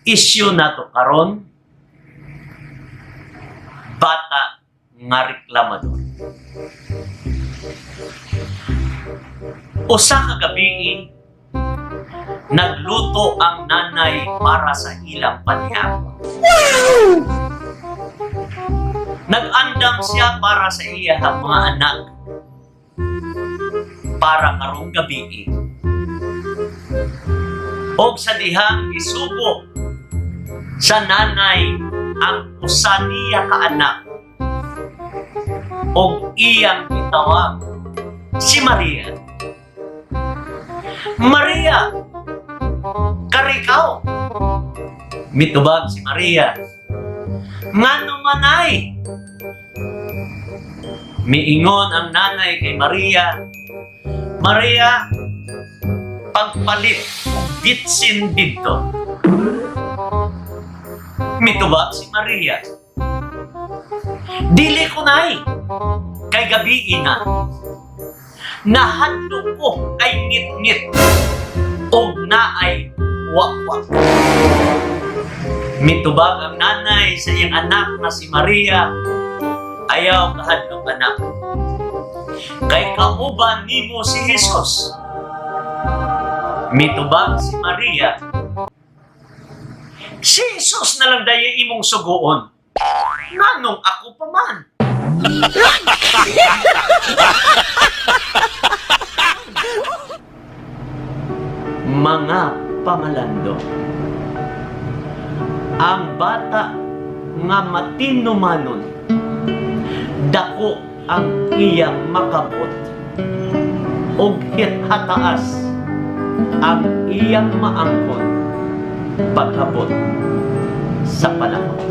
issue na to karon, bata nga reklamador. Usa ka gabi, nagluto ang nanay para sa ilang panihap. Nag-andam siya para sa iyang mga anak para karong gabi. Og sa dihang isubo sa nanay ang usa niya ka anak og iyang gitawag si Maria. Maria, karikaw. Mitubag si Maria. Ngano manay? Miingon ang nanay kay Maria, Maria, pagpalit ditsin dito. Mitubag si Maria, dili ko nay, kay gabi na. Nahadlo ko kay ngit-ngit og naay wakwak. Mitubag ang nanay sa iyang anak na si Maria, ayaw kahadlok anak. Kay kauban nimo si Jesus. Mitubag si Maria, si Jesus na lang daya imong sugoon. Nganong ako pa man? Mga pangalando, ang bata nga matinumanon, dako ang iyang makabot, og hitaas ang iyang maangkon paghabot sa panahon.